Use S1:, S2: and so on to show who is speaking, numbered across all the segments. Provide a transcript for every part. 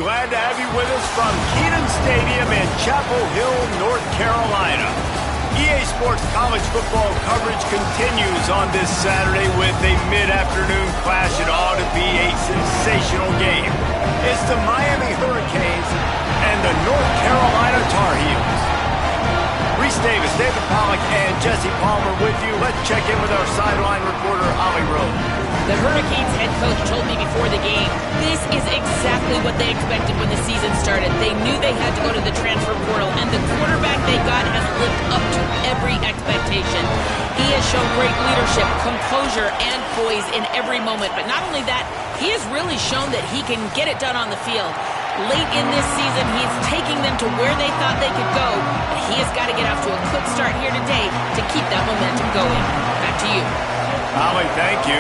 S1: glad to have you with us from Kenan Stadium in Chapel Hill, North Carolina. EA Sports college football coverage continues on this Saturday with a mid-afternoon clash. It ought to be a sensational game. It's the Miami Hurricanes and the North Carolina Tar Heels. Reese Davis, David Pollack, and Jesse Palmer with you. Let's check in with our sideline reporter, Ollie Rose.
S2: The Hurricanes head coach told me before the game, this is exactly what they expected when the season started. They knew they had to go to the transfer portal, and the quarterback they got has lived up to every expectation. He has shown great leadership, composure, and poise in every moment. But not only that, he has really shown that he can get it done on the field. Late in this season, he's taking them to where they thought they could go, but he has got to get off to a quick start here today to keep that momentum going. Back to you.
S1: Ollie, thank you.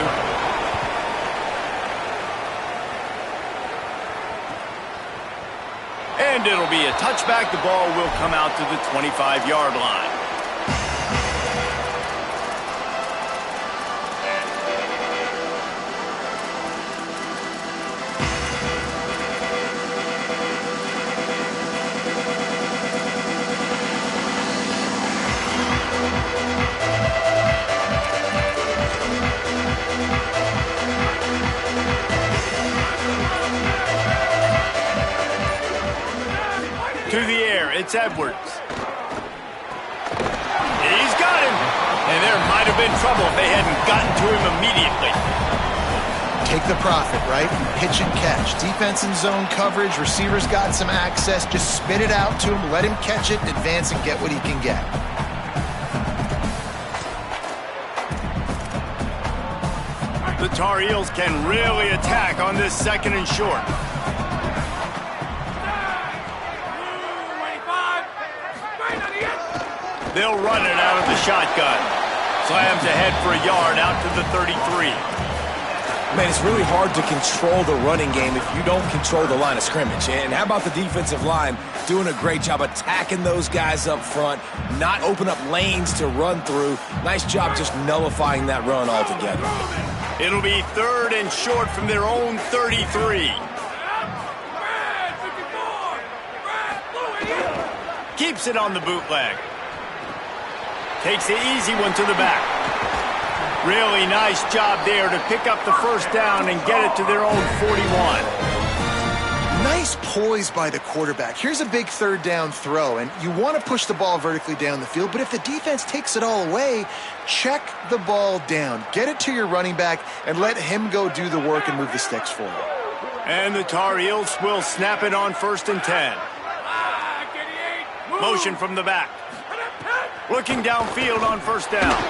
S1: And it'll be a touchback. The ball will come out to the 25-yard line. To the air, it's Edwards. He's got him. And there might have been trouble if they hadn't gotten to him immediately.
S3: Take the profit, right? Pitch and catch. Defense and zone coverage. Receivers got some access. Just spit it out to him. Let him catch it, advance, and get what he can get.
S1: The Tar Heels can really attack on this second and short. They'll run it out of the shotgun. Slams ahead for a yard out to the 33.
S4: Man, it's really hard to control the running game if you don't control the line of scrimmage. And how about the defensive line doing a great job attacking those guys up front, not open up lanes to run through. Nice job just nullifying that run altogether.
S1: It'll be third and short from their own 33. Keeps it on the bootleg. Takes the easy one to the back. Really nice job there to pick up the first down and get it to their own 41.
S3: Nice poise by the quarterback. Here's a big third down throw, and you want to push the ball vertically down the field, but if the defense takes it all away, check the ball down. Get it to your running back and let him go do the work and move the sticks for you.
S1: And the Tar Heels will snap it on 1st and 10. Motion from the back. Looking downfield on first down.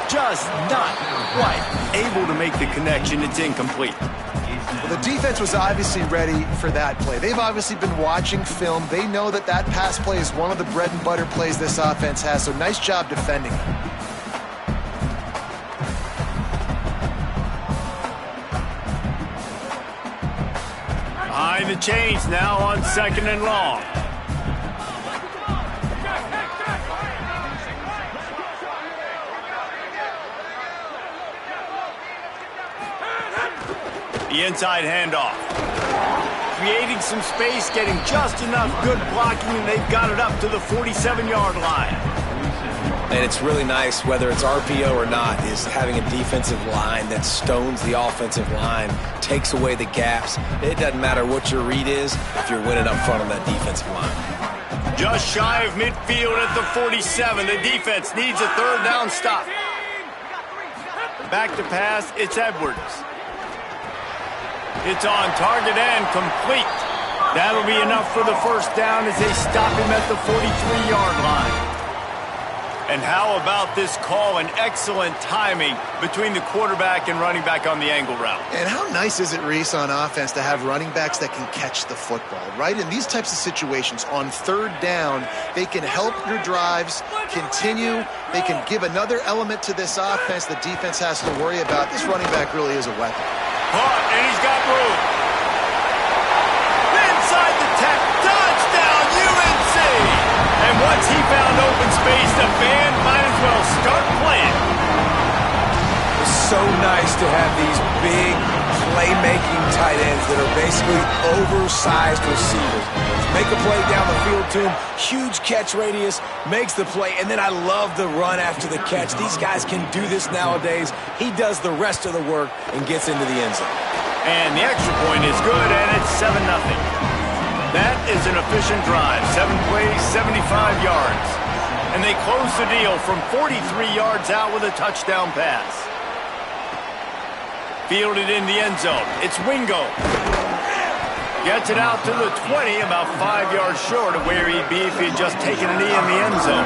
S1: Just not quite able to make the connection. It's incomplete.
S3: Well, the defense was obviously ready for that play. They've obviously been watching film. They know that that pass play is one of the bread and butter plays this offense has, so nice job defending it.
S1: Behind the chains now on 2nd and long. The inside handoff. Creating some space, getting just enough good blocking, and they've got it up to the 47-yard line.
S4: And it's really nice, whether it's RPO or not, is having a defensive line that stones the offensive line, takes away the gaps. It doesn't matter what your read is if you're winning up front on that defensive line.
S1: Just shy of midfield at the 47. The defense needs a third down stop. Back to pass, it's Edwards. It's on target and complete. That'll be enough for the first down as they stop him at the 43-yard line. And how about this call and excellent timing between the quarterback and running back on the angle route.
S3: And how nice is it, Reese, on offense to have running backs that can catch the football, right? In these types of situations, on third down, they can help your drives continue. They can give another element to this offense the defense has to worry about. This running back really is a weapon.
S1: Caught, and he's got room. Inside the 10, touchdown, UNC! And once he found open space, the band might as well start playing.
S4: It's so nice to have these big playmaking tight ends that are basically oversized receivers. Make a play down the field to him, huge catch radius, makes the play, and then I love the run after the catch. These guys can do this nowadays. He does the rest of the work and gets into the end zone.
S1: And the extra point is good, and it's 7-0. That is an efficient drive. 7 plays, 75 yards. And they close the deal from 43 yards out with a touchdown pass. Fielded in the end zone. It's Wingo. Gets it out to the 20, about 5 yards short of where he'd be if he had just taken a knee in the end zone.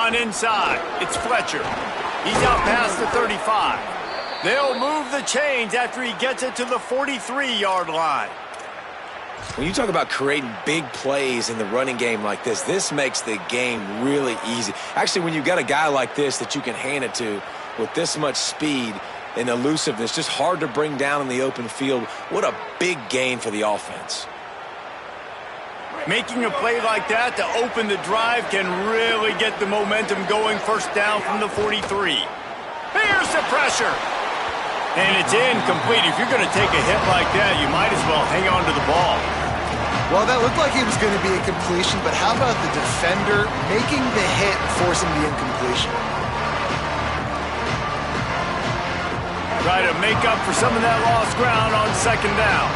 S1: Inside, it's Fletcher. He's out past the 35. They'll move the chains after he gets it to the 43-yard line.
S4: When you talk about creating big plays in the running game like this makes the game really easy. Actually, when you've got a guy like this that you can hand it to with this much speed and elusiveness, just hard to bring down in the open field, what a big gain for the offense.
S1: Making a play like that to open the drive can really get the momentum going. First down from the 43. Here's the pressure. And it's incomplete. If you're going to take a hit like that, you might as well hang on to the ball.
S3: Well, that looked like it was going to be a completion, but how about the defender making the hit and forcing the incompletion?
S1: Try to make up for some of that lost ground on second down.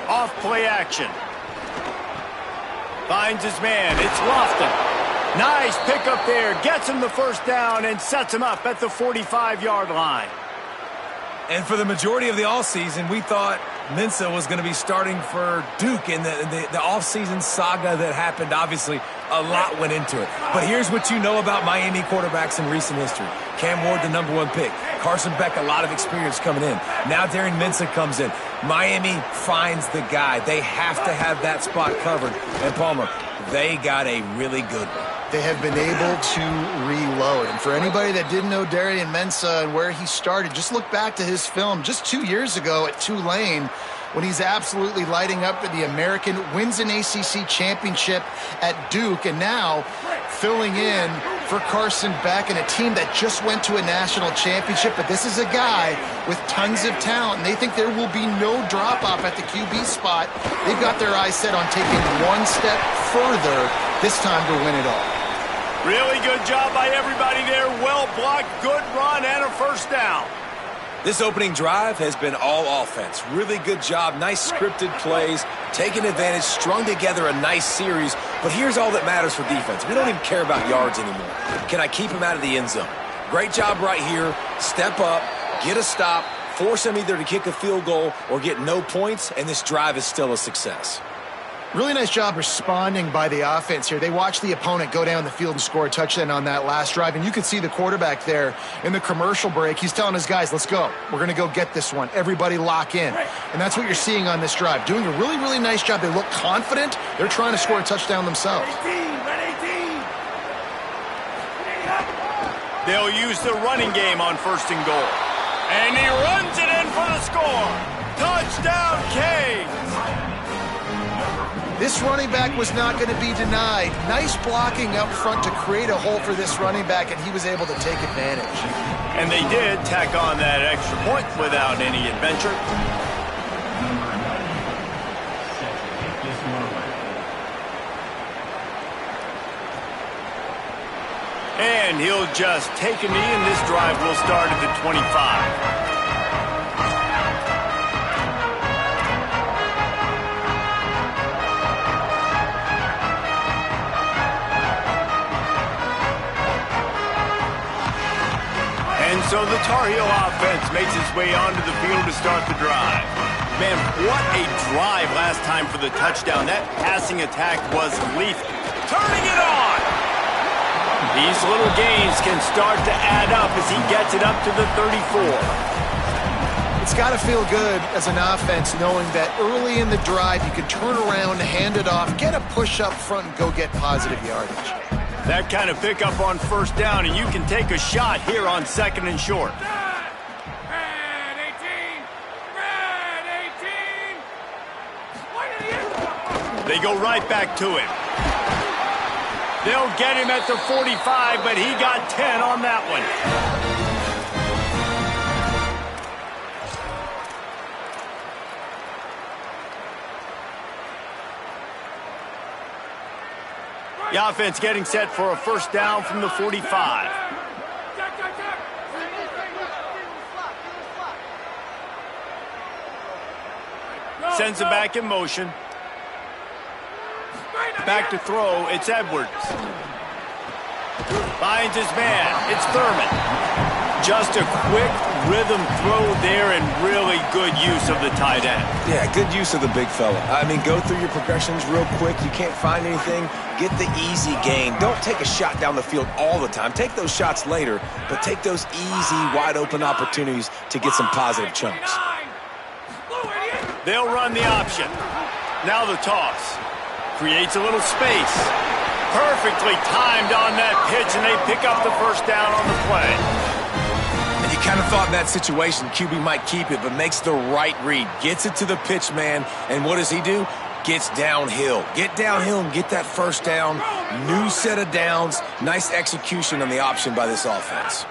S1: Off play action. Finds his man. It's Lofton. Nice pickup there. Gets him the first down and sets him up at the 45-yard line.
S4: And for the majority of the offseason, we thought Mensah was going to be starting for Duke in the offseason saga that happened. Obviously, a lot went into it. But here's what you know about Miami quarterbacks in recent history. Cam Ward, the #1 pick. Carson Beck, a lot of experience coming in. Now Darren Mensah comes in. Miami finds the guy. They have to have that spot covered. And Palmer, they got a really good one.
S3: They have been able to reload. And for anybody that didn't know Darren Mensah and where he started, just look back to his film just 2 years ago at Tulane when he's absolutely lighting up for the American, wins an ACC championship at Duke, and now filling in for Carson Beck and a team that just went to a national championship. But this is a guy with tons of talent, and they think there will be no drop-off at the QB spot. They've got their eyes set on taking one step further this time to win it all.
S1: Really good job by everybody there. Well blocked, good run, and a first down.
S4: This opening drive has been all offense. Really good job, nice scripted plays, taking advantage, strung together a nice series. But here's all that matters for defense. We don't even care about yards anymore. Can I keep him out of the end zone? Great job right here. Step up, get a stop, force him either to kick a field goal or get no points, and this drive is still a success.
S3: Really nice job responding by the offense here. They watched the opponent go down the field and score a touchdown on that last drive. And you could see the quarterback there in the commercial break. He's telling his guys, let's go. We're going to go get this one. Everybody lock in. And that's what you're seeing on this drive. Doing a really, really nice job. They look confident. They're trying to score a touchdown themselves.
S1: They'll use the running game on first and goal. And he runs it in for the score. Touchdown, Canes.
S3: This running back was not going to be denied. Nice blocking up front to create a hole for this running back, and he was able to take advantage.
S1: And they did tack on that extra point without any adventure. And he'll just take a knee, and this drive will start at the 25. So the Tar Heel offense makes its way onto the field to start the drive. Man, what a drive last time for the touchdown. That passing attack was lethal. Turning it on! These little gains can start to add up as he gets it up to the 34.
S3: It's got to feel good as an offense knowing that early in the drive you can turn around, hand it off, get a push up front, and go get positive yardage.
S1: That kind of pickup on first down, and you can take a shot here on 2nd and short.
S5: Red 18! Red 18!
S1: They go right back to him. They'll get him at the 45, but he got 10 on that one. The offense getting set for a first down from the 45. Sends it back in motion. Back to throw, it's Edwards. Finds his man, it's Thurman. Just a quick rhythm throw there and really good use of the tight end.
S4: Yeah, good use of the big fella. I mean, go through your progressions real quick. You can't find anything, get the easy gain. Don't take a shot down the field all the time. Take those shots later, but take those easy, wide-open opportunities to get some positive chunks.
S1: They'll run the option. Now the toss. Creates a little space. Perfectly timed on that pitch, and they pick up the first down on the play.
S4: And you kind of thought in that situation QB might keep it, but makes the right read. Gets it to the pitch man, and what does he do? Gets downhill. Get downhill and get that first down. New set of downs. Nice execution on the option by this offense.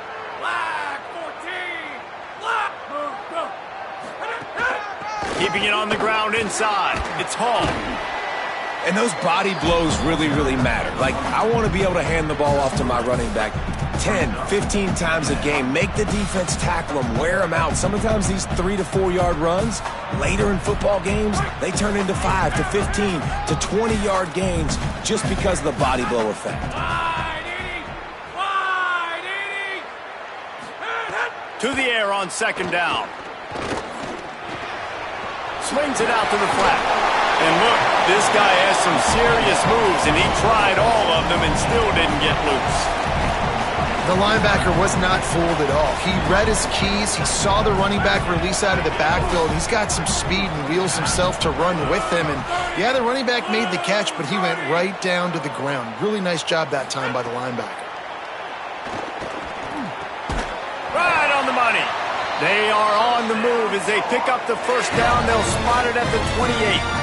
S1: Keeping it on the ground inside. It's Hall.
S4: And those body blows really, really matter. Like, I want to be able to hand the ball off to my running back 10, 15 times a game. Make the defense tackle them, wear them out. Sometimes these 3 to 4 yard runs, later in football games, they turn into 5 to 15 to 20 yard gains just because of the body blow effect.
S1: To the air on 2nd down. Swings it out to the flat. And look, this guy has some serious moves, and he tried all of them and still didn't get loose.
S3: The linebacker was not fooled at all. He read his keys. He saw the running back release out of the backfield. He's got some speed and wheels himself to run with him. And, yeah, the running back made the catch, but he went right down to the ground. Really nice job that time by the linebacker.
S1: Right on the money. They are on the move as they pick up the first down. They'll spot it at the 28.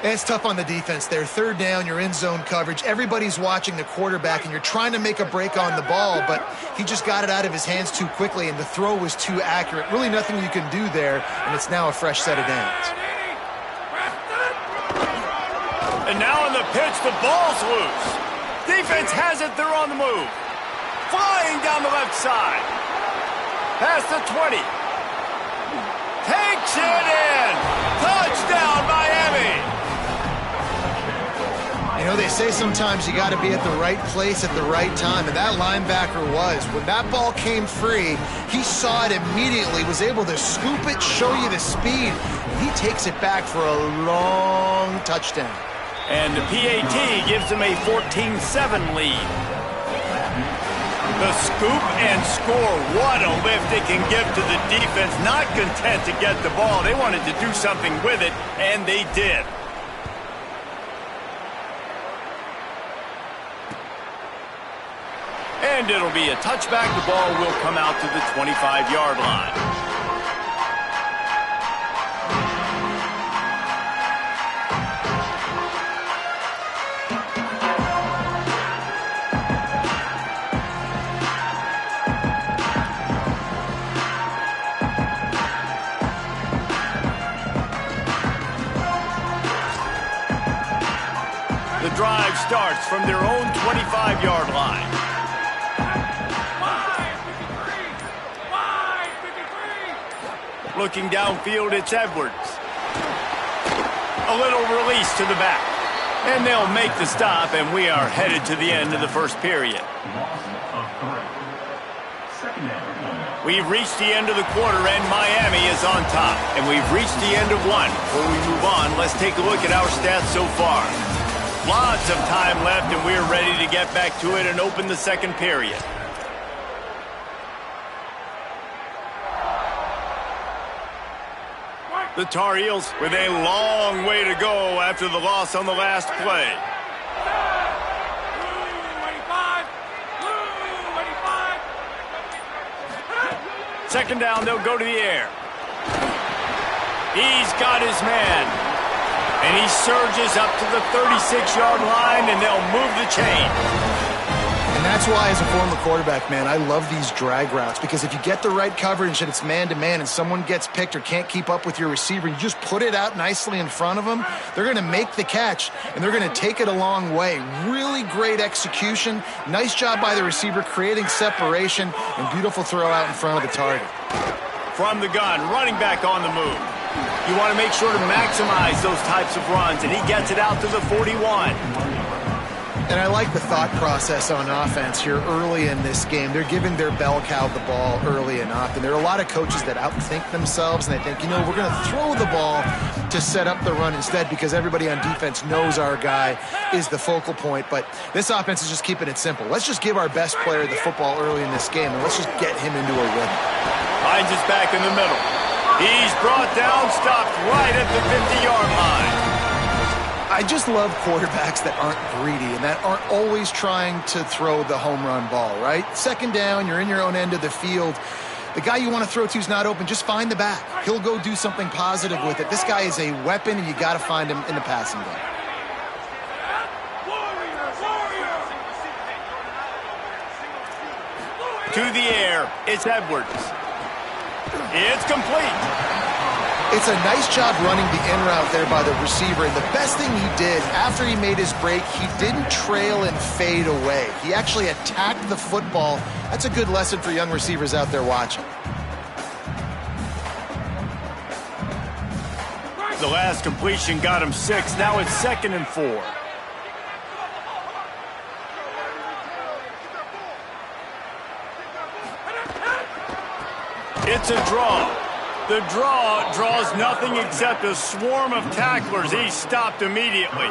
S3: It's tough on the defense there. 3rd down, you're in zone coverage. Everybody's watching the quarterback, and you're trying to make a break on the ball, but he just got it out of his hands too quickly, and the throw was too accurate. Really nothing you can do there, and it's now a fresh set of downs.
S1: And now on the pitch, the ball's loose. Defense has it. They're on the move. Flying down the left side. Past the 20. Takes it in. Touchdown, Miami.
S3: You know, they say sometimes you got to be at the right place at the right time, and that linebacker was. When that ball came free, he saw it immediately, was able to scoop it, show you the speed. He takes it back for a long touchdown.
S1: And the PAT gives him a 14-7 lead. The scoop and score. What a lift it can give to the defense. Not content to get the ball. They wanted to do something with it, and they did. And it'll be a touchback. The ball will come out to the 25-yard line. The drive starts from their own 25-yard line. Looking downfield, it's Edwards. A little release to the back. And they'll make the stop, and we are headed to the end of the first period. We've reached the end of the quarter, and Miami is on top. And we've reached the end of one. Before we move on, let's take a look at our stats so far. Lots of time left, and we're ready to get back to it and open the second period. The Tar Heels with a long way to go after the loss on the last play. Second down, they'll go to the air. He's got his man. And he surges up to the 36-yard line, and they'll move the chain.
S3: And that's why, as a former quarterback, man, I love these drag routes, because if you get the right coverage and it's man-to-man and someone gets picked or can't keep up with your receiver, you just put it out nicely in front of them, they're going to make the catch, and they're going to take it a long way. Really great execution. Nice job by the receiver creating separation, and beautiful throw out in front of the target.
S1: From the gun, running back on the move. You want to make sure to maximize those types of runs, and he gets it out to the 41.
S3: And I like the thought process on offense here early in this game. They're giving their bell cow the ball early and often. There are a lot of coaches that outthink themselves, and they think, you know, we're going to throw the ball to set up the run instead, because everybody on defense knows our guy is the focal point. But this offense is just keeping it simple. Let's just give our best player the football early in this game, and let's just get him into a rhythm.
S1: Hines is back in the middle. He's brought down, stopped right at the 50-yard line.
S3: I just love quarterbacks that aren't greedy and that aren't always trying to throw the home run ball, right? Second down, you're in your own end of the field. The guy you want to throw to is not open. Just find the back. He'll go do something positive with it. This guy is a weapon, and you got to find him in the passing game.
S1: To the air, it's Edwards. It's complete.
S3: It's a nice job running the in route there by the receiver, and the best thing he did after he made his break, he didn't trail and fade away. He actually attacked the football. That's a good lesson for young receivers out there watching.
S1: The last completion got him 6. Now it's 2nd and 4. It's a draw. The draw draws nothing except a swarm of tacklers. He's stopped immediately.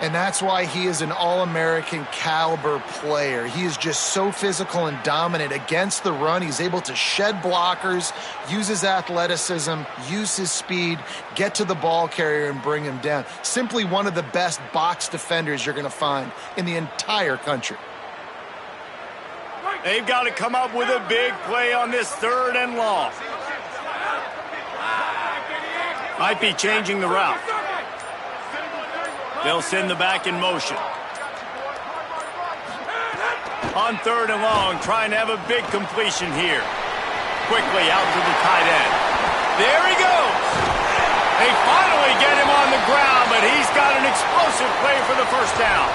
S3: And that's why he is an All-American caliber player. He is just so physical and dominant against the run. He's able to shed blockers, use his athleticism, use his speed, get to the ball carrier and bring him down. Simply one of the best box defenders you're going to find in the entire country.
S1: They've got to come up with a big play on this 3rd and long. Might be changing the route. They'll send the back in motion. On 3rd and long, trying to have a big completion here. Quickly out to the tight end. There he goes. They finally get him on the ground, but he's got an explosive play for the first down.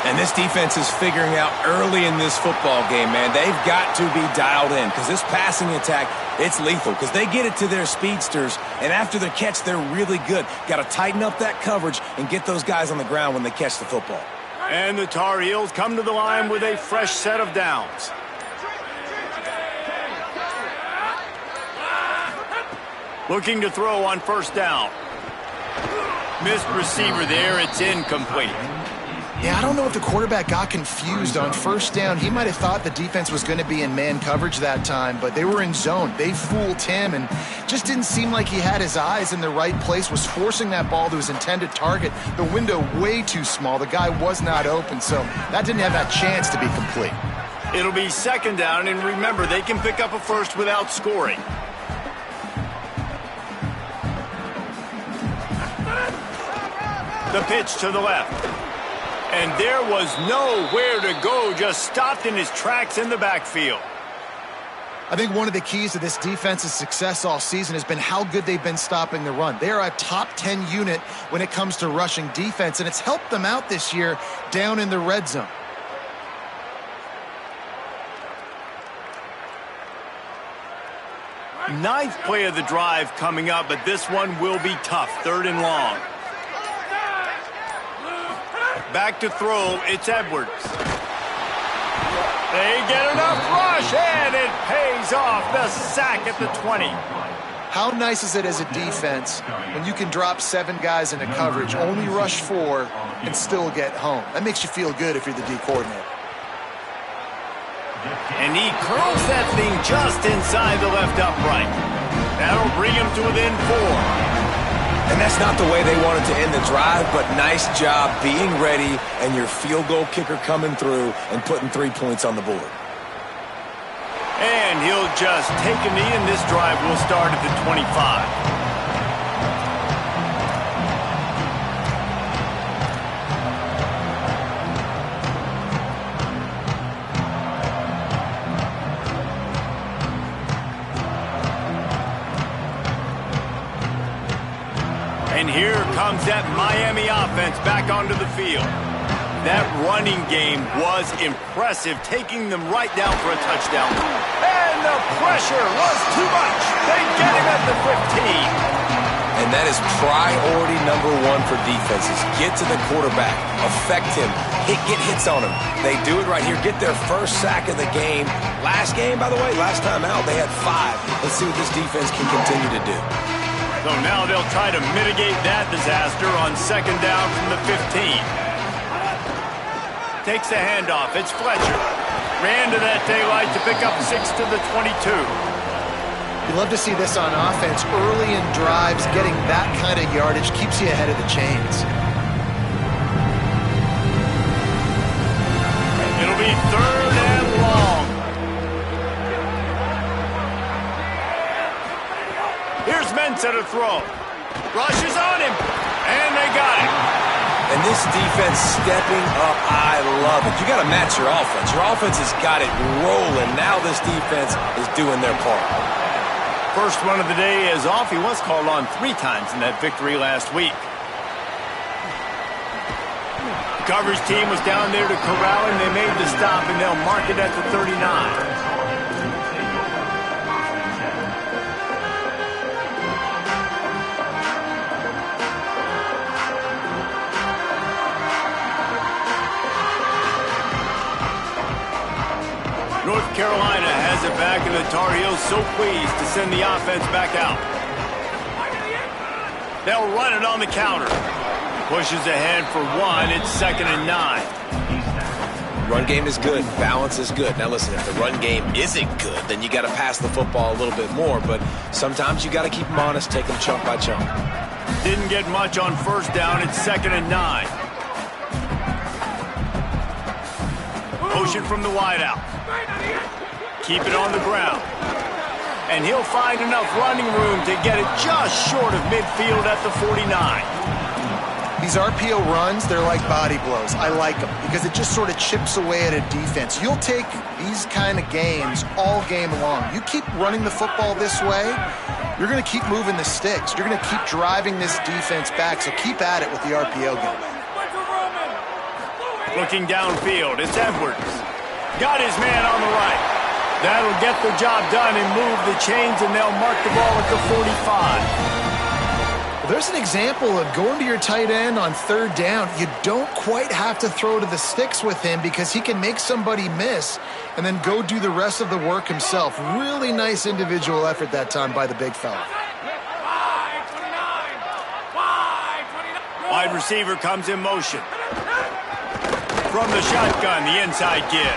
S4: And this defense is figuring out early in this football game, man. They've got to be dialed in, because this passing attack, it's lethal, because they get it to their speedsters, and after their catch, they're really good. Got to tighten up that coverage and get those guys on the ground when they catch the football.
S1: And the Tar Heels come to the line with a fresh set of downs. Looking to throw on 1st down. Missed receiver there. It's incomplete.
S3: Yeah, I don't know if the quarterback got confused on 1st down. He might have thought the defense was going to be in man coverage that time, but they were in zone. They fooled him and just didn't seem like he had his eyes in the right place, was forcing that ball to his intended target. The window way too small. The guy was not open, so that didn't have that chance to be complete.
S1: It'll be 2nd down, and remember, they can pick up a first without scoring. The pitch to the left. And there was nowhere to go, just stopped in his tracks in the backfield.
S3: I think one of the keys to this defense's success all season has been how good they've been stopping the run. They are a top 10 unit when it comes to rushing defense, and it's helped them out this year down in the red zone.
S1: Ninth play of the drive coming up, but this one will be tough. 3rd and long. Back to throw, it's Edwards. They get enough rush, and it pays off. The sack at the 20.
S3: How nice is it as a defense when you can drop 7 guys into coverage, only rush 4, and still get home? That makes you feel good if you're the D coordinator.
S1: And he curls that thing just inside the left upright. That'll bring him to within 4.
S4: And that's not the way they wanted to end the drive, but nice job being ready and your field goal kicker coming through and putting 3 points on the board.
S1: And he'll just take a knee, and this drive will start at the 25. And here comes that Miami offense back onto the field. That running game was impressive, taking them right down for a touchdown. And the pressure was too much. They get him at the 15.
S4: And that is priority number 1 for defenses. Get to the quarterback, affect him, get hits on him. They do it right here, get their first sack of the game. Last game, by the way, last time out, they had 5. Let's see what this defense can continue to do.
S1: So now they'll try to mitigate that disaster on second down from the 15. Takes the handoff. It's Fletcher. Ran to that daylight to pick up 6 to the 22.
S3: You love to see this on offense. Early in drives, getting that kind of yardage keeps you ahead of the chains.
S1: It'll be 3rd and long. Here's Mensah to throw. Rush is on him. And they got him.
S4: And this defense stepping up, I love it. You got to match your offense. Your offense has got it rolling. Now this defense is doing their part.
S1: First one of the day is off. He was called on 3 times in that victory last week. The coverage team was down there to corral him. They made the stop, and they'll mark it at the 39. North Carolina has it back, and the Tar Heels so pleased to send the offense back out. They'll run it on the counter. Pushes ahead for 1. It's 2nd and 9.
S4: Run game is good. Balance is good. Now listen, if the run game isn't good, then you got to pass the football a little bit more. But sometimes you got to keep them honest, take them chunk by chunk.
S1: Didn't get much on first down. It's 2nd and 9. Motion from the wideout. Keep it on the ground. And he'll find enough running room to get it just short of midfield at the 49.
S3: These RPO runs, they're like body blows. I like them because it just sort of chips away at a defense. You'll take these kind of games all game long. You keep running the football this way, you're going to keep moving the sticks. You're going to keep driving this defense back, so keep at it with the RPO game.
S1: Looking downfield, it's Edwards. Got his man on the right. That'll get the job done and move the chains, and they'll mark the ball at the 45.
S3: Well, there's an example of going to your tight end on 3rd down. You don't quite have to throw to the sticks with him because he can make somebody miss and then go do the rest of the work himself. Really nice individual effort that time by the big fella.
S1: Wide receiver comes in motion. From the shotgun, the inside give.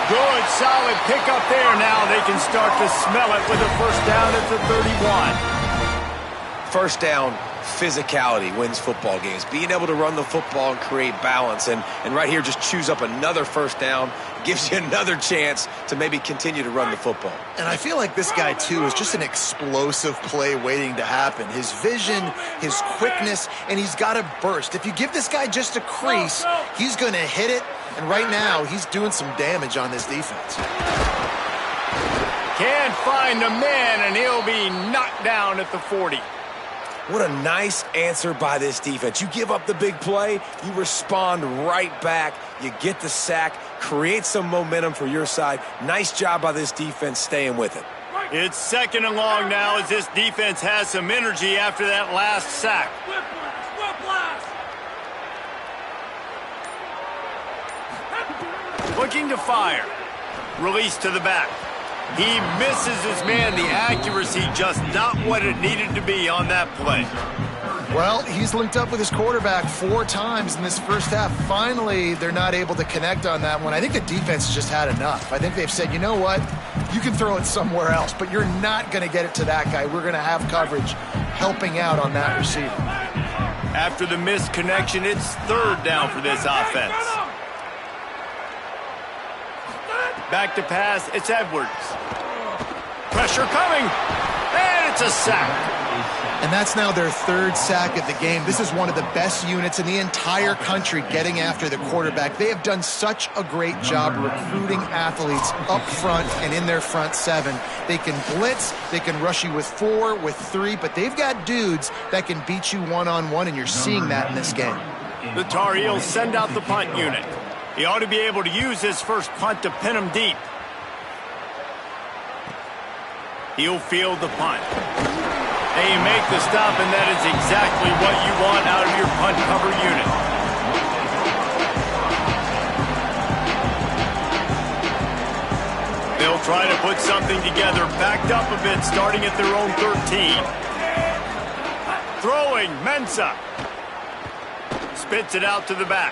S1: Good, solid pickup there. Now they can start to smell it with a first down at the 31.
S4: First down, physicality wins football games. Being able to run the football and create balance. And right here, just choose up another first down. Gives you another chance to maybe continue to run the football.
S3: And I feel like this guy, too, is just an explosive play waiting to happen. His vision, his quickness, and he's got a burst. If you give this guy just a crease, he's going to hit it. And right now, he's doing some damage on this defense.
S1: Can't find a man, and he'll be knocked down at the 40.
S4: What a nice answer by this defense. You give up the big play, you respond right back, you get the sack, create some momentum for your side. Nice job by this defense staying with it.
S1: It's 2nd and long now as this defense has some energy after that last sack. Looking to fire. Release to the back. He misses his man. The accuracy just not what it needed to be on that play.
S3: Well, he's linked up with his quarterback 4 times in this first half. Finally, they're not able to connect on that one. I think the defense has just had enough. I think they've said, you know what? You can throw it somewhere else, but you're not going to get it to that guy. We're going to have coverage helping out on that receiver.
S1: After the missed connection, it's 3rd down for this offense. Back to pass, it's Edwards. Pressure coming, and it's a sack.
S3: And that's now their 3rd sack of the game. This is one of the best units in the entire country getting after the quarterback. They have done such a great job recruiting athletes up front and in their front 7. They can blitz, they can rush you with 4, with 3, but they've got dudes that can beat you one-on-one, and you're seeing that in this game.
S1: The Tar Heels send out the punt unit. He ought to be able to use his first punt to pin him deep. He'll field the punt. They make the stop, and that is exactly what you want out of your punt cover unit. They'll try to put something together, backed up a bit, starting at their own 13. Throwing, Mensah. Spits it out to the back.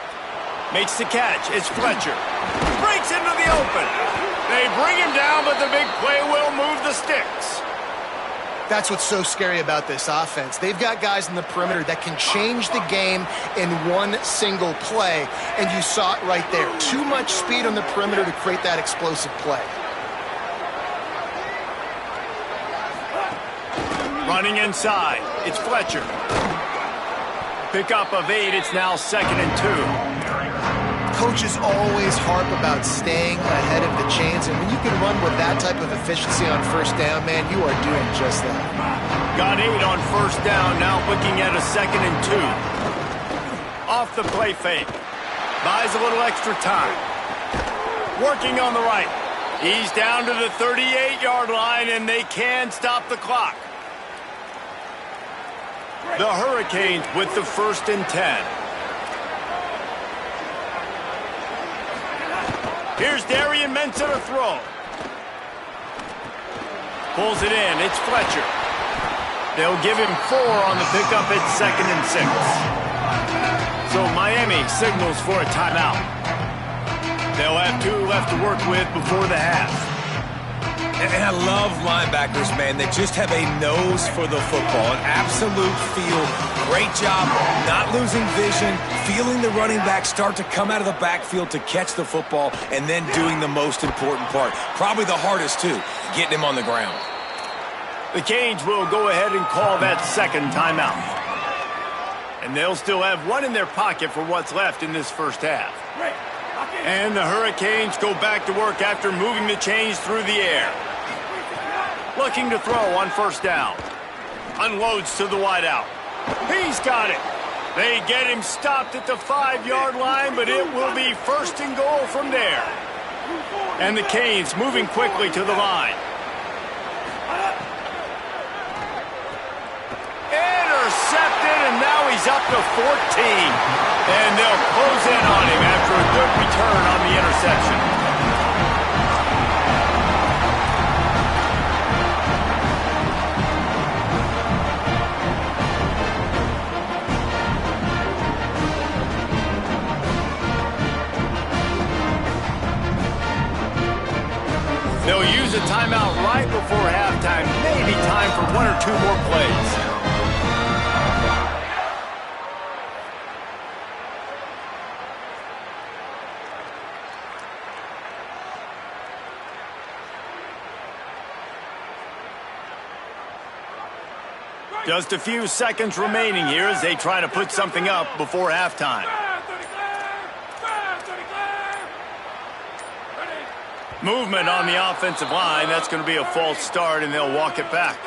S1: Makes the catch. It's Fletcher. Breaks into the open. They bring him down, but the big play will move the sticks.
S3: That's what's so scary about this offense. They've got guys in the perimeter that can change the game in one single play, and you saw it right there. Too much speed on the perimeter to create that explosive play.
S1: Running inside, it's Fletcher. Pickup of 8, it's now 2nd and 2.
S3: Coaches always harp about staying ahead of the chains, and when you can run with that type of efficiency on 1st down, man, you are doing just that.
S1: Got 8 on 1st down, now looking at a 2nd and 2. Off the play fake. Buys a little extra time. Working on the right. He's down to the 38-yard line, and they can stop the clock. The Hurricanes with the 1st and 10. Here's Darian Mensah to throw. Pulls it in. It's Fletcher. They'll give him 4 on the pickup at 2nd and 6. So Miami signals for a timeout. They'll have 2 left to work with before the half.
S4: And I love linebackers, man. They just have a nose for the football, an absolute feel. Great job not losing vision, feeling the running back start to come out of the backfield to catch the football, and then doing the most important part. Probably the hardest, too, getting him on the ground.
S1: The Canes will go ahead and call that 2nd timeout. And they'll still have 1 in their pocket for what's left in this first half. And the Hurricanes go back to work after moving the chains through the air. Looking to throw on 1st down. Unloads to the wideout. He's got it. They get him stopped at the 5-yard line, but it will be 1st and goal from there. And the Canes moving quickly to the line. Intercepted, and now he's up to 14. And they'll close in on him after a good return on the interception. They'll use a timeout right before halftime. Maybe time for 1 or 2 more plays. Just a few seconds remaining here as they try to put something up before halftime. Movement on the offensive line. That's going to be a false start, and they'll walk it back.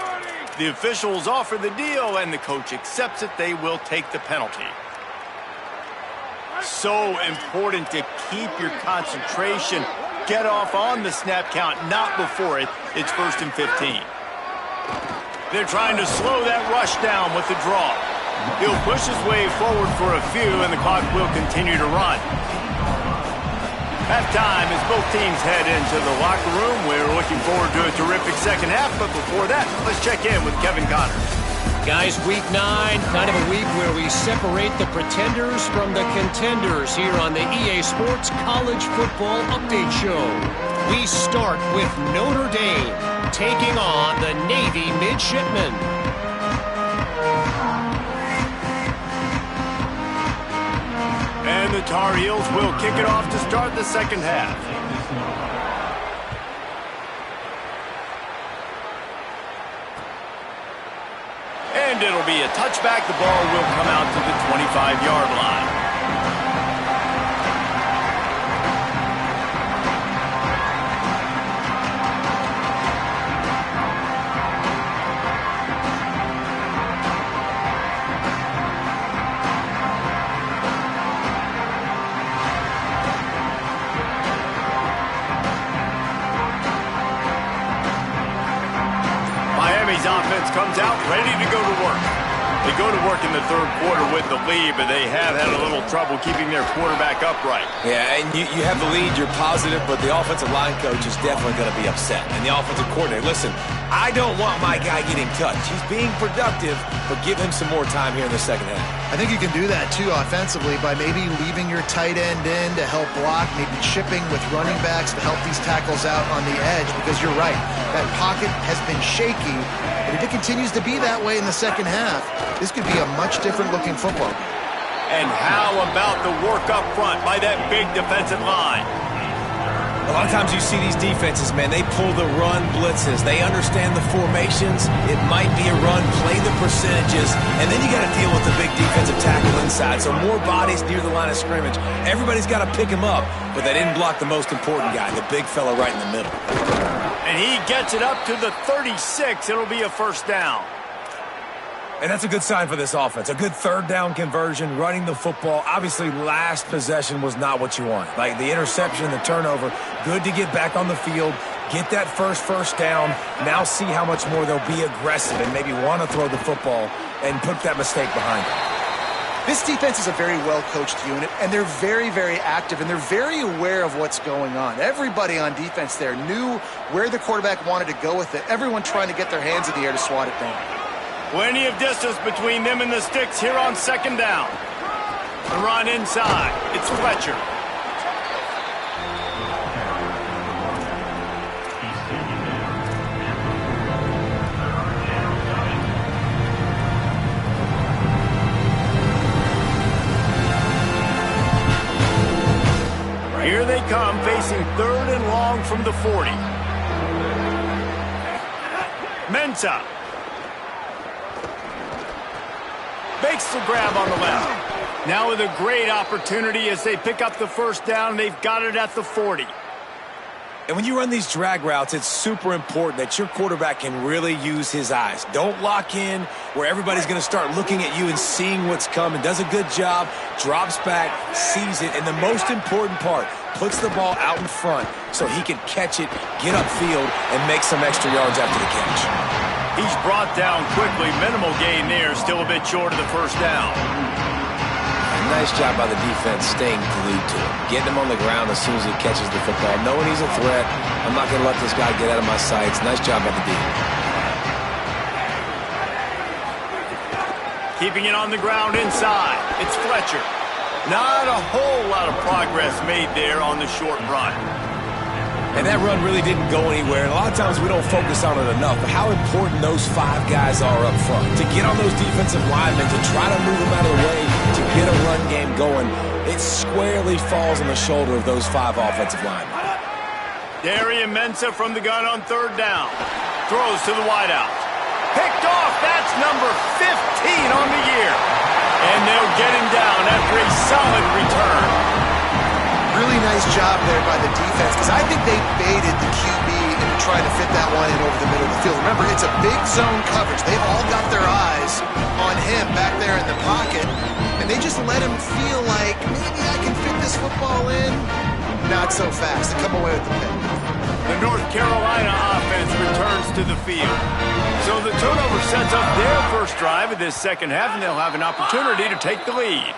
S1: The officials offer the deal, and the coach accepts it. They will take the penalty. So important to keep your concentration. Get off on the snap count, not before it. It's 1st and 15. They're trying to slow that rush down with the draw. He'll push his way forward for a few, and the clock will continue to run. Halftime as both teams head into the locker room. We're looking forward to a terrific second half, but before that, let's check in with Kevin Connors.
S6: Guys, week 9, kind of a week where we separate the pretenders from the contenders here on the EA Sports College Football Update Show. We start with Notre Dame taking on the Navy Midshipmen.
S1: And the Tar Heels will kick it off to start the second half. And it'll be a touchback. The ball will come out to the 25-yard line. Miami's offense comes out ready to go to work. They go to work in the third quarter with the lead, but they have had a little trouble keeping their quarterback upright.
S4: Yeah, and you have the lead, you're positive, but the offensive line coach is definitely going to be upset. And the offensive coordinator, listen, I don't want my guy getting touched. He's being productive, but give him some more time here in the second half.
S3: I think you can do that, too, offensively, by maybe leaving your tight end in to help block, maybe chipping with running backs to help these tackles out on the edge, because you're right, that pocket has been shaky, but if it continues to be that way in the second half, this could be a much different-looking football game.
S1: And how about the work up front by that big defensive line?
S4: A lot of times you see these defenses, man, they pull the run blitzes. They understand the formations. It might be a run, play the percentages, and then you got to deal with the big defensive tackle inside. So more bodies near the line of scrimmage. Everybody's got to pick him up, but they didn't block the most important guy, the big fella right in the middle.
S1: And he gets it up to the 36. It'll be a first down.
S4: And that's a good sign for this offense. A good third down conversion, running the football. Obviously, last possession was not what you want. Like the interception, the turnover, good to get back on the field, get that first down. Now see how much more they'll be aggressive and maybe want to throw the football and put that mistake behind them.
S3: This defense is a very well-coached unit, and they're very, very active, and they're very aware of what's going on. Everybody on defense there knew where the quarterback wanted to go with it. Everyone trying to get their hands in the air to swat it down.
S1: Plenty of distance between them and the sticks here on second down. The run inside. It's Fletcher. Here they come, facing third and long from the 40. Mensah. Makes the grab on the left. Now with a great opportunity as they pick up the first down. They've got it at the 40.
S4: And when you run these drag routes, it's super important that your quarterback can really use his eyes. Don't lock in where everybody's going to start looking at you and seeing what's coming. Does a good job, drops back, sees it, and the most important part, puts the ball out in front so he can catch it, get upfield, and make some extra yards after the catch.
S1: He's brought down quickly. Minimal gain there. Still a bit short of the first down.
S4: Nice job by the defense staying glued to him. Getting him on the ground as soon as he catches the football. Knowing he's a threat. I'm not going to let this guy get out of my sights. Nice job by the defense.
S1: Keeping it on the ground inside. It's Fletcher. Not a whole lot of progress made there on the short run.
S4: And that run really didn't go anywhere. And a lot of times we don't focus on it enough. But how important those five guys are up front. To get on those defensive linemen, to try to move them out of the way, to get a run game going, it squarely falls on the shoulder of those five offensive linemen.
S1: Darian Mensah from the gun on third down. Throws to the wideout. Picked off. That's number 15 on the year. And they'll get him down after a solid return.
S3: Really nice job there by the defense, because I think they baited the QB into trying to fit that one in over the middle of the field. Remember, it's a big zone coverage. They've all got their eyes on him back there in the pocket, and they just let him feel like, maybe I can fit this football in. Not so fast. They come away with the pick.
S1: The North Carolina offense returns to the field. So the turnover sets up their first drive of this second half, and they'll have an opportunity to take the lead.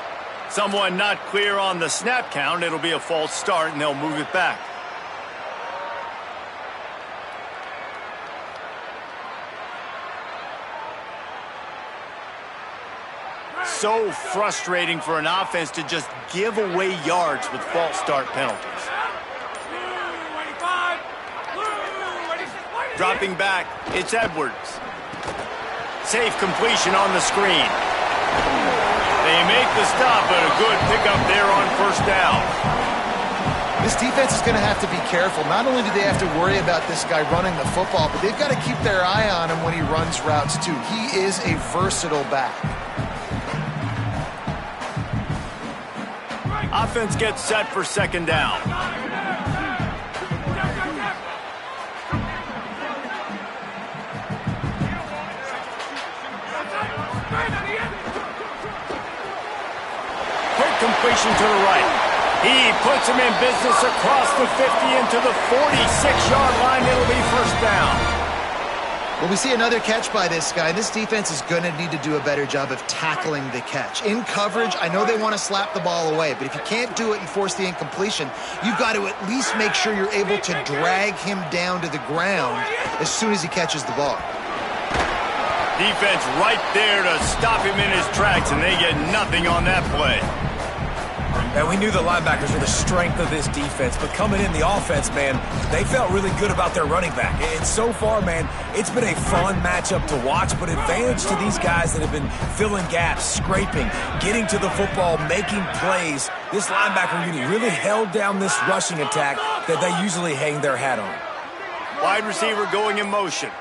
S1: Someone not clear on the snap count. It'll be a false start, and they'll move it back. so frustrating for an offense to just give away yards with false start penalties. Dropping back, it's Edwards. Safe completion on the screen. They make the stop, but a good pickup there on first down.
S3: This defense is going to have to be careful. Not only do they have to worry about this guy running the football, but they've got to keep their eye on him when he runs routes too. He is a versatile back.
S1: Offense gets set for second down. Quick completion to the right. He puts him in business across the 50 into the 46-yard line. It'll be first down.
S3: Well, we see another catch by this guy. This defense is going to need to do a better job of tackling the catch. In coverage, I know they want to slap the ball away, but if you can't do it and force the incompletion, you've got to at least make sure you're able to drag him down to the ground as soon as he catches the ball.
S1: Defense right there to stop him in his tracks, and they get nothing on that play.
S4: And we knew the linebackers were the strength of this defense, but coming in the offense, man, they felt really good about their running back. And so far, man, it's been a fun matchup to watch, but advantage to these guys that have been filling gaps, scraping, getting to the football, making plays. This linebacker unit really held down this rushing attack that they usually hang their hat on.
S1: Wide receiver going in motion.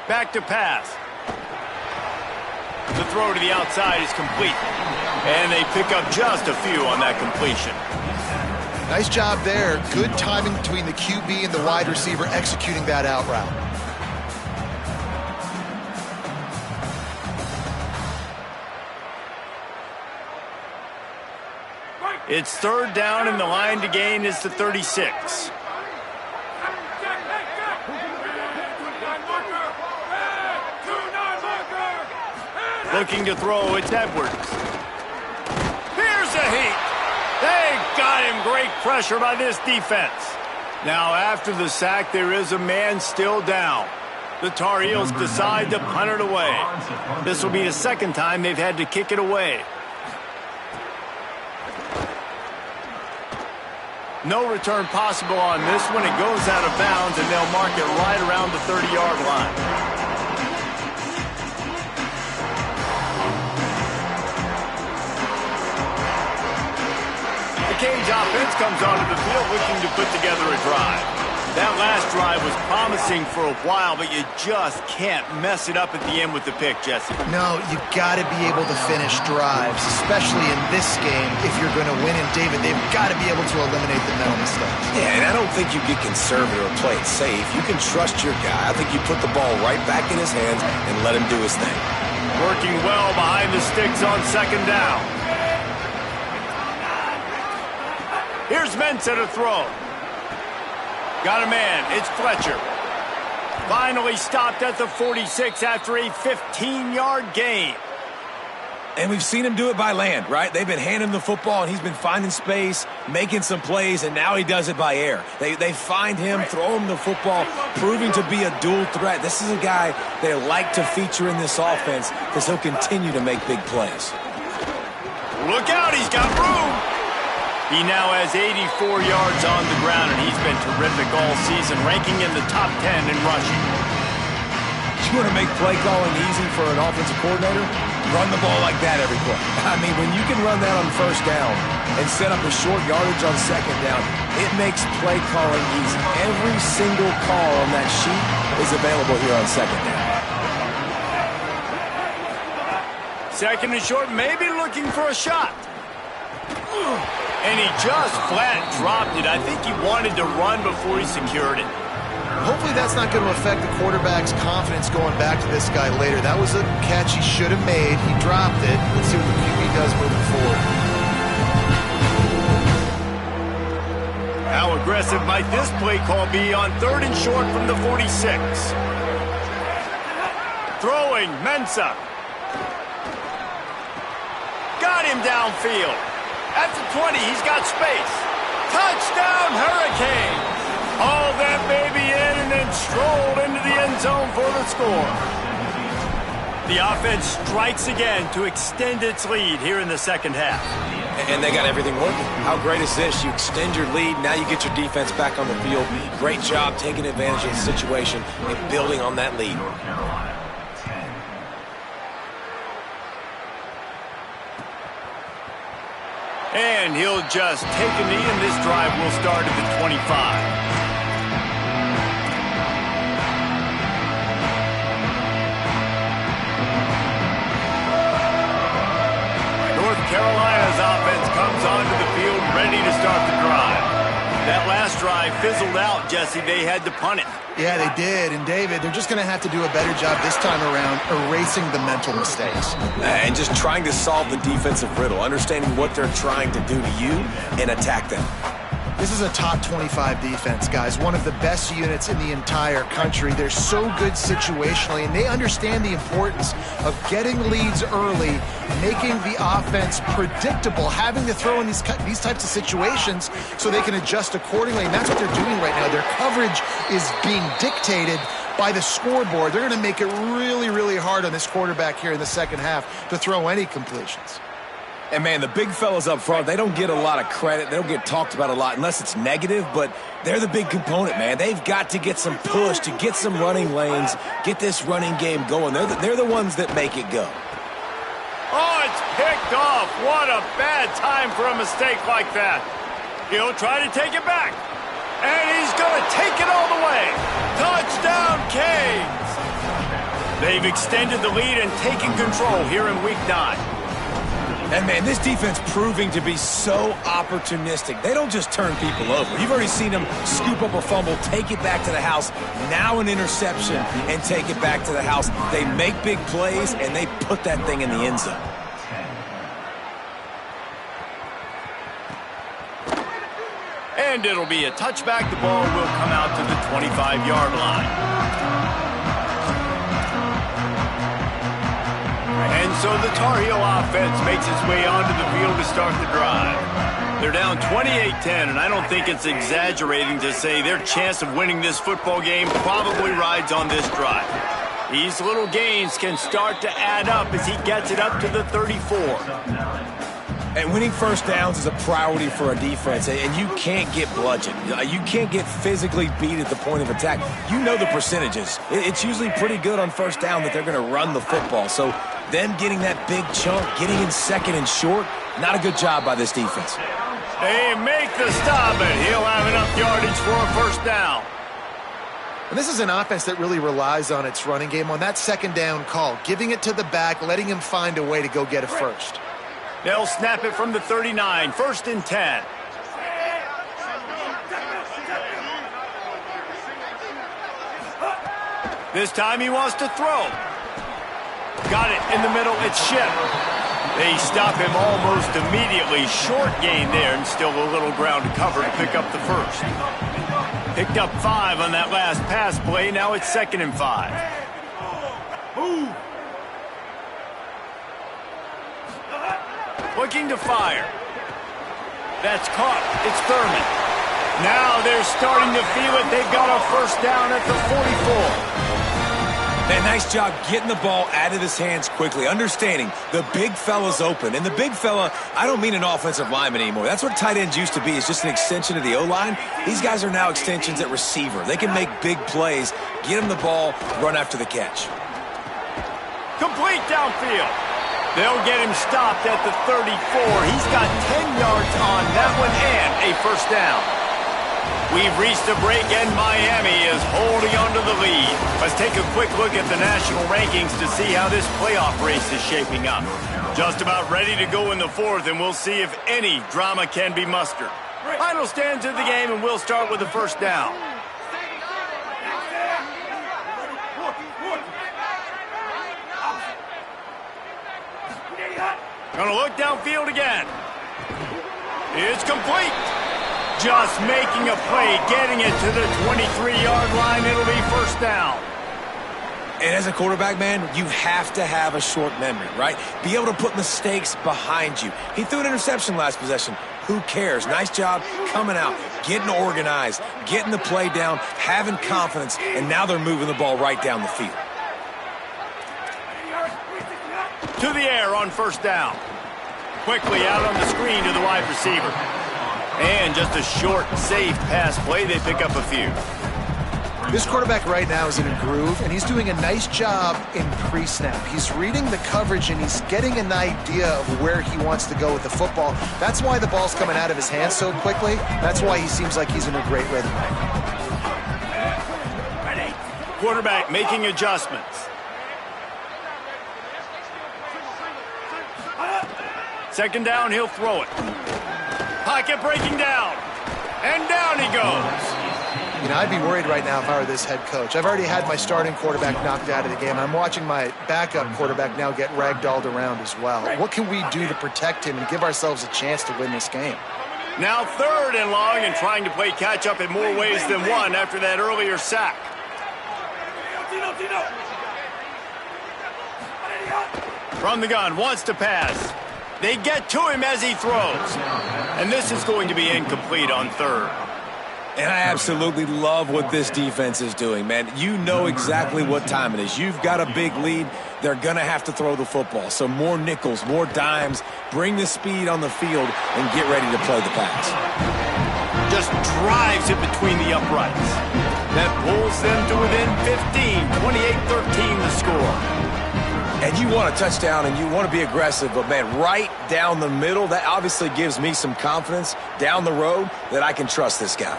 S1: Back to pass. The throw to the outside is complete. And they pick up just a few on that completion.
S3: Nice job there. Good timing between the QB and the wide receiver executing that out route.
S1: It's third down, and the line to gain is the 36. Looking to throw, it's Edwards. Here's a heat. They got him. Great pressure by this defense. Now, after the sack, there is a man still down. The Tar Heels decide to punt it away. This will be the second time they've had to kick it away. No return possible on this one. It goes out of bounds, and they'll mark it right around the 30-yard line. Cage offense comes onto the field looking to put together a drive. That last drive was promising for a while, but you just can't mess it up at the end with the pick, Jesse.
S3: No, you got to be able to finish drives, especially in this game. If you're going to win, and David, they've got to be able to eliminate the mental mistakes.
S4: Yeah, and I don't think you get conservative or play it safe. You can trust your guy. I think you put the ball right back in his hands and let him do his thing.
S1: Working well behind the sticks on second down. Here's Mensah to throw. Got a man. It's Fletcher. Finally stopped at the 46 after a 15-yard gain.
S4: And we've seen him do it by land, right? They've been handing him the football, and he's been finding space, making some plays, and now he does it by air. They find him, throw him the football, proving to be a dual threat. This is a guy they like to feature in this offense because he'll continue to make big plays.
S1: Look out, he's got room. He now has 84 yards on the ground, and he's been terrific all season, ranking in the top 10 in rushing.
S4: You want to make play calling easy for an offensive coordinator? Run the ball like that every play. I mean, when you can run that on first down and set up a short yardage on second down, it makes play calling easy. Every single call on that sheet is available here on second down.
S1: Second and short, maybe looking for a shot. And he just flat dropped it. I think he wanted to run before he secured it.
S3: Hopefully that's not going to affect the quarterback's confidence going back to this guy later. That was a catch he should have made. He dropped it. Let's see what the QB does moving forward.
S1: How aggressive might this play call be on third and short from the 46? Throwing, Mensah. Got him downfield. At the 20, he's got space. Touchdown, Hurricanes! Hauled that baby in and then strolled into the end zone for the score. The offense strikes again to extend its lead here in the second half.
S4: And they got everything working. How great is this? You extend your lead, now you get your defense back on the field. Great job taking advantage of the situation and building on that lead.
S1: And he'll just take a knee, and this drive will start at the 25. Carolina's offense comes onto the field ready to start the drive. That last drive fizzled out, Jesse. They had to punt it.
S3: Yeah, they did. And, David, they're just going to have to do a better job this time around erasing the mental mistakes.
S4: And just trying to solve the defensive riddle, understanding what they're trying to do to you and attack them.
S3: This is a top 25 defense, guys. One of the best units in the entire country. They're so good situationally, and they understand the importance of getting leads early, making the offense predictable, having to throw in these types of situations so they can adjust accordingly, and that's what they're doing right now. Their coverage is being dictated by the scoreboard. They're going to make it really, really hard on this quarterback here in the second half to throw any completions.
S4: And, man, the big fellas up front, they don't get a lot of credit. They don't get talked about a lot unless it's negative, but they're the big component, man. They've got to get some push, to get some running lanes, get this running game going. They're the ones that make it go.
S1: Oh, it's picked off. What a bad time for a mistake like that. He'll try to take it back. And he's going to take it all the way. Touchdown, Canes. They've extended the lead and taken control here in Week 9.
S4: And, man, this defense proving to be so opportunistic. They don't just turn people over. You've already seen them scoop up a fumble, take it back to the house, now an interception, and take it back to the house. They make big plays, and they put that thing in the end zone.
S1: And it'll be a touchback. The ball will come out to the 25-yard line. And so the Tar Heel offense makes its way onto the field to start the drive. They're down 28-10, and I don't think it's exaggerating to say their chance of winning this football game probably rides on this drive. These little gains can start to add up as he gets it up to the 34.
S4: And winning first downs is a priority for a defense, and you can't get bludgeoned. You can't get physically beat at the point of attack. You know the percentages. It's usually pretty good on first down that they're going to run the football. So them getting that big chunk, getting in second and short, not a good job by this defense.
S1: They make the stop, and he'll have enough yardage for a first down.
S3: And this is an offense that really relies on its running game on that second down call, giving it to the back, letting him find a way to go get a first.
S1: They'll snap it from the 39, 1st and 10. This time he wants to throw. Got it in the middle, it's Ship. They stop him almost immediately. Short gain there, and still a little ground to cover to pick up the first. Picked up 5 on that last pass play. Now it's 2nd and 5. Move. Looking to fire. That's caught. It's Thurman. Now they're starting to feel it. They've got a first down at the 44.
S4: Man, nice job getting the ball out of his hands quickly, understanding the big fella's open. And the big fella, I don't mean an offensive lineman anymore. That's what tight ends used to be, is just an extension of the O-line. These guys are now extensions at receiver. They can make big plays, get him the ball, run after the catch.
S1: Complete downfield. They'll get him stopped at the 34. He's got 10 yards on that one and a first down. We've reached a break, and Miami is holding on to the lead. Let's take a quick look at the national rankings to see how this playoff race is shaping up. Just about ready to go in the 4th, and we'll see if any drama can be mustered. Final stands of the game, and we'll start with the first down. Gonna look downfield again. It's complete. Just making a play, getting it to the 23-yard line. It'll be first down.
S4: And as a quarterback, man, you have to have a short memory, right? Be able to put mistakes behind you. He threw an interception last possession. Who cares? Nice job coming out, getting organized, getting the play down, having confidence, and now they're moving the ball right down the field.
S1: To the air on first down. Quickly out on the screen to the wide receiver. And just a short, safe pass play. They pick up a few.
S3: This quarterback right now is in a groove, and he's doing a nice job in pre-snap. He's reading the coverage, and he's getting an idea of where he wants to go with the football. That's why the ball's coming out of his hands so quickly. That's why he seems like he's in a great rhythm right now.
S1: Quarterback making adjustments. Second down, he'll throw it. Pocket breaking down. And down he goes.
S3: You know, I'd be worried right now if I were this head coach. I've already had my starting quarterback knocked out of the game. I'm watching my backup quarterback now get ragdolled around as well. What can we do to protect him and give ourselves a chance to win this game?
S1: Now third and long and trying to play catch-up in more ways than one after that earlier sack. From the gun, wants to pass. They get to him as he throws. And this is going to be incomplete on third.
S4: And I absolutely love what this defense is doing, man. You know exactly what time it is. You've got a big lead. They're going to have to throw the football. So more nickels, more dimes. Bring the speed on the field and get ready to play the pass.
S1: Just drives it between the uprights. That pulls them to within 15, 28-13 the score.
S4: And you want a touchdown and you want to be aggressive, but, man, right down the middle, that obviously gives me some confidence down the road that I can trust this guy.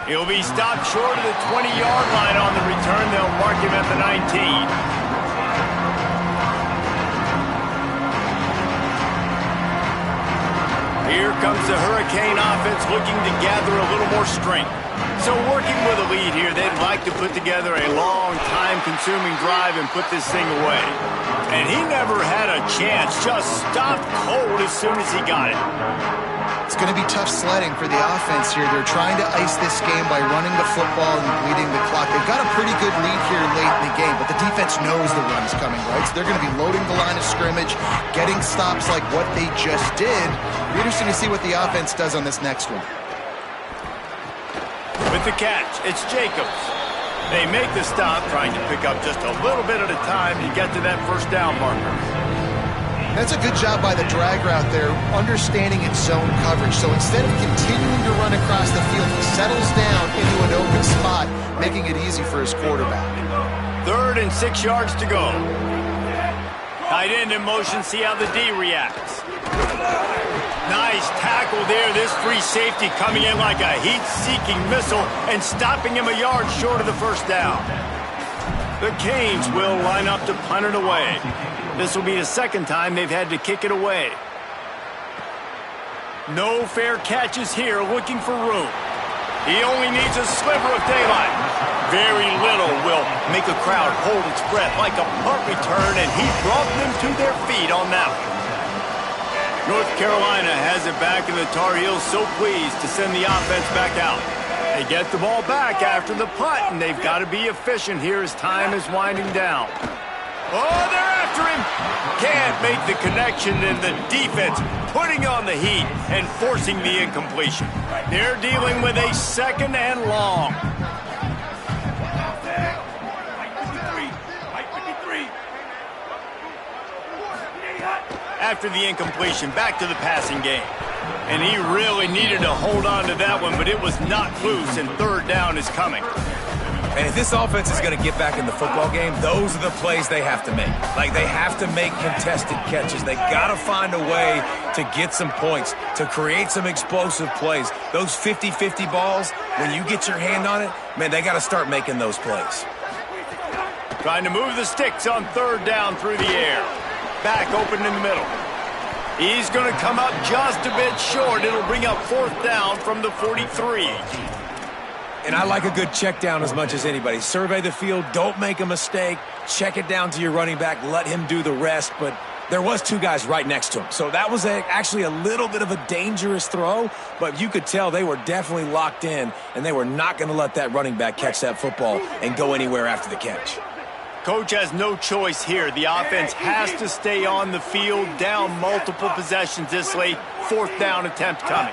S1: He'll be stopped short of the 20-yard line on the return. They'll mark him at the 19. Here comes the Hurricane offense looking to gather a little more strength. So working with a lead here, they'd like to put together a long, time-consuming drive and put this thing away. And he never had a chance, just stopped cold as soon as he got it.
S3: It's going to be tough sledding for the offense here. They're trying to ice this game by running the football and bleeding the clock. They've got a pretty good lead here late in the game, but the defense knows the run's coming, right? So they're going to be loading the line of scrimmage, getting stops like what they just did. It'll be interesting to see what the offense does on this next one.
S1: With the catch, it's Jacobs. They make the stop, trying to pick up just a little bit at a time to get to that first down marker.
S3: That's a good job by the drag route there, understanding its zone coverage. So instead of continuing to run across the field, he settles down into an open spot, making it easy for his quarterback. 3rd and 6 yards to go.
S1: Tight end in motion, see how the D reacts. Nice tackle there. This free safety coming in like a heat-seeking missile and stopping him a yard short of the first down. The Canes will line up to punt it away. This will be the second time they've had to kick it away. No fair catches here, looking for room. He only needs a sliver of daylight. Very little will make a crowd hold its breath like a punt return, and he brought them to their feet on that one. North Carolina has it back, and the Tar Heels so pleased to send the offense back out. They get the ball back after the punt, and they've got to be efficient here as time is winding down. Oh, they're after him. Can't make the connection, and the defense putting on the heat and forcing the incompletion. They're dealing with a 2nd and long. After the incompletion, back to the passing game. And he really needed to hold on to that one, but it was not loose, and 3rd down is coming.
S4: And if this offense is going to get back in the football game, those are the plays they have to make. Like, they have to make contested catches. They got to find a way to get some points, to create some explosive plays. Those 50-50 balls, when you get your hand on it, man, they got to start making those plays.
S1: Trying to move the sticks on 3rd down through the air. Back open in the middle. He's going to come up just a bit short. It'll bring up 4th down from the 43.
S4: And I like a good check down as much as anybody. Survey the field, don't make a mistake, check it down to your running back, let him do the rest. But there was 2 guys right next to him. So that was actually a little bit of a dangerous throw, but you could tell they were definitely locked in, and they were not going to let that running back catch that football and go anywhere after the catch.
S1: Coach has no choice here. The offense has to stay on the field, down multiple possessions this late. 4th down attempt coming.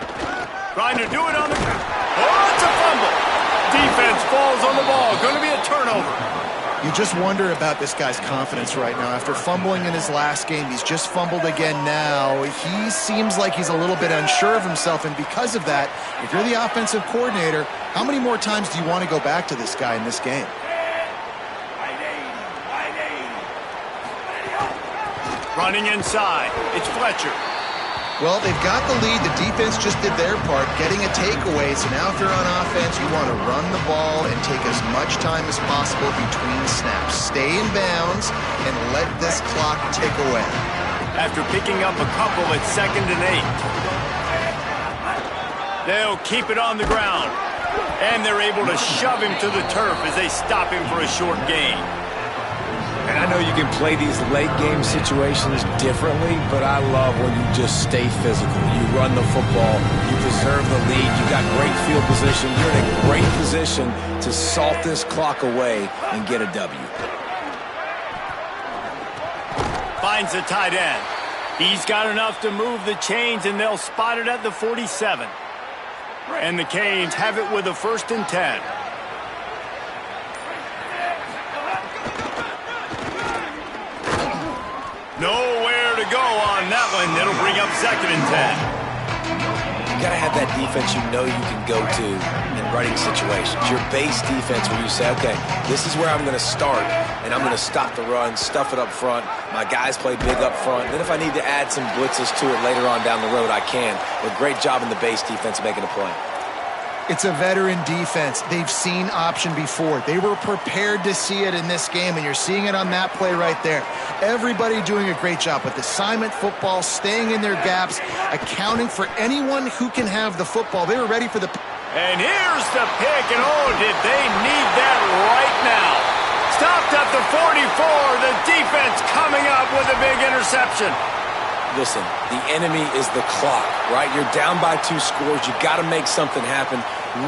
S1: Trying to do it on the... Oh, it's a fumble. Defense falls on the ball. Going to be a turnover.
S3: You just wonder about this guy's confidence right now. After fumbling in his last game, he's just fumbled again now. He seems like he's a little bit unsure of himself, and because of that, if you're the offensive coordinator, how many more times do you want to go back to this guy in this game?
S1: Running inside, it's Fletcher.
S3: Well, they've got the lead. The defense just did their part, getting a takeaway. So now if you're on offense, you want to run the ball and take as much time as possible between snaps. Stay in bounds and let this clock tick away.
S1: After picking up a couple at 2nd and 8. They'll keep it on the ground. And they're able to shove him to the turf as they stop him for a short gain.
S4: And I know you can play these late-game situations differently, but I love when you just stay physical. You run the football, you preserve the lead, you got great field position, you're in a great position to salt this clock away and get a W.
S1: Finds the tight end. He's got enough to move the chains, and they'll spot it at the 47. And the Canes have it with a 1st and 10. Nowhere to go on that one. It'll bring up 2nd and 10.
S4: You got to have that defense you know you can go to in running situations. Your base defense where you say, okay, this is where I'm going to start, and I'm going to stop the run, stuff it up front. My guys play big up front. Then if I need to add some blitzes to it later on down the road, I can. But great job in the base defense making a play.
S3: It's a veteran defense. They've seen option before. They were prepared to see it in this game, and you're seeing it on that play right there. Everybody doing a great job with assignment football, staying in their gaps, accounting for anyone who can have the football. They were ready for the...
S1: And here's the pick, and oh, did they need that right now. Stopped at the 44. The defense coming up with a big interception.
S4: Listen, the enemy is the clock, right? You're down by 2 scores. You got to make something happen.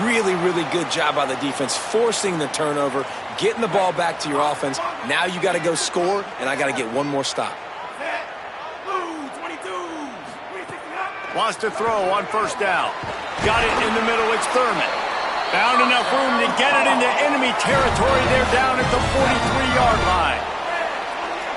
S4: Really, really good job by the defense, forcing the turnover, getting the ball back to your offense. Now you got to go score, and I got to get one more stop.
S1: Wants to throw on 1st down. Got it in the middle. It's Thurman. Found enough room to get it into enemy territory. They're down at the 43-yard line.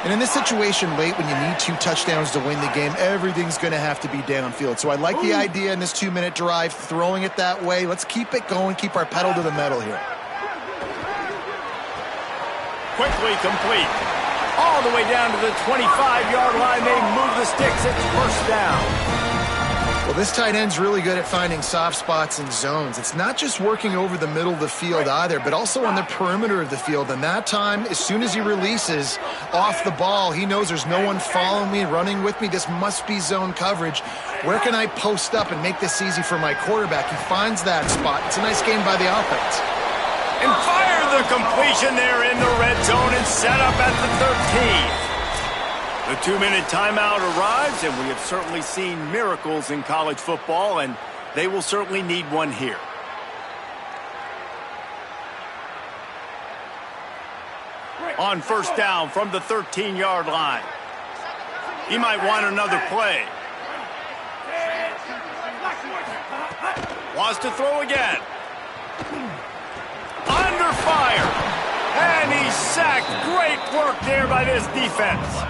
S3: And in this situation late when you need 2 touchdowns to win the game, everything's going to have to be downfield. So I like the idea in this 2-minute drive, throwing it that way. Let's keep it going, keep our pedal to the metal here.
S1: Quickly complete. All the way down to the 25-yard line. They move the sticks. It's 1st down.
S3: Well, this tight end's really good at finding soft spots and zones. It's not just working over the middle of the field either, but also on the perimeter of the field. And that time, as soon as he releases off the ball, he knows there's no one following me, running with me. This must be zone coverage. Where can I post up and make this easy for my quarterback? He finds that spot. It's a nice game by the offense.
S1: And fire the completion there in the red zone and set up at the 13. The 2-minute timeout arrives, and we have certainly seen miracles in college football, and they will certainly need one here. On 1st down from the 13-yard line. He might want another play. Wants to throw again. Under fire. And he's sacked. Great work there by this defense.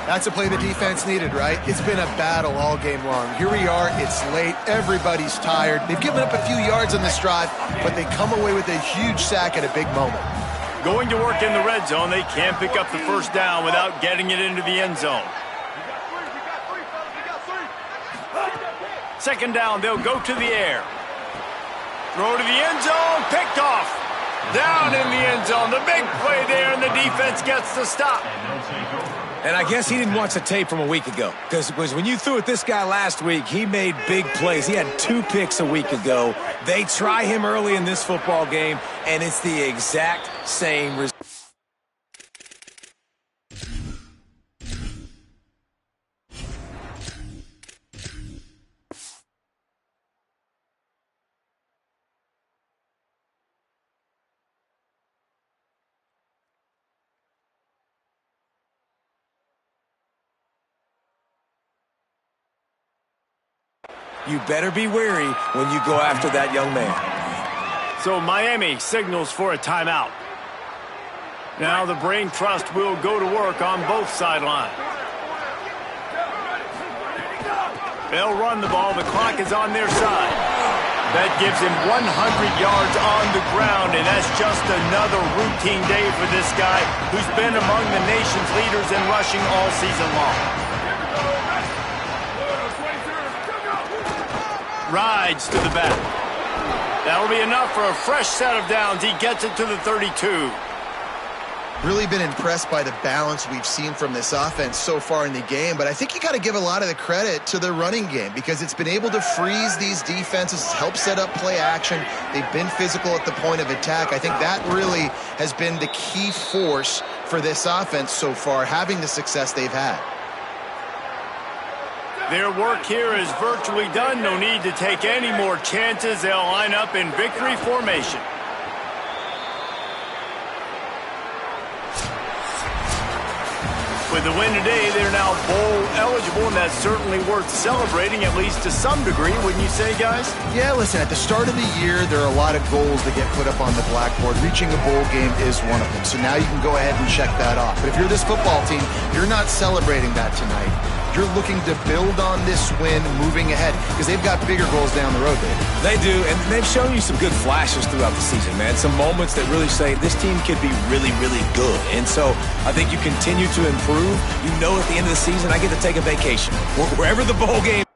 S3: That's a play the defense needed, right? It's been a battle all game long. Here we are. It's late. Everybody's tired. They've given up a few yards on this drive, but they come away with a huge sack at a big moment.
S1: Going to work in the red zone, they can't pick up the 1st down without getting it into the end zone. 2nd down, they'll go to the air. Throw to the end zone, picked off. Down in the end zone. The big play there, and the defense gets the stop.
S4: And I guess he didn't watch the tape from a week ago, because when you threw at this guy last week, he made big plays. He had 2 picks a week ago. They try him early in this football game, and it's the exact same result. You better be wary when you go after that young man.
S1: So Miami signals for a timeout. Now the brain trust will go to work on both sidelines. They'll run the ball. The clock is on their side. That gives him 100 yards on the ground, and that's just another routine day for this guy who's been among the nation's leaders in rushing all season long. Rides to the back. That'll be enough for a fresh set of downs. He gets it to the 32.
S3: Really been impressed by the balance we've seen from this offense so far in the game, but I think you got to give a lot of the credit to the running game because it's been able to freeze these defenses, help set up play action. They've been physical at the point of attack. I think that really has been the key force for this offense so far, having the success they've had.
S1: Their work here is virtually done. No need to take any more chances. They'll line up in victory formation. With the win today, they're now bowl eligible, and that's certainly worth celebrating, at least to some degree, wouldn't you say, guys?
S3: Yeah, listen, at the start of the year, there are a lot of goals that get put up on the blackboard. Reaching a bowl game is one of them. So now you can go ahead and check that off. But if you're this football team, you're not celebrating that tonight. You're looking to build on this win moving ahead because they've got bigger goals down the road, baby.
S4: They do, and they've shown you some good flashes throughout the season, man. Some moments that really say this team could be really, really good. And so I think you continue to improve. You know at the end of the season, I get to take a vacation. Wherever the bowl game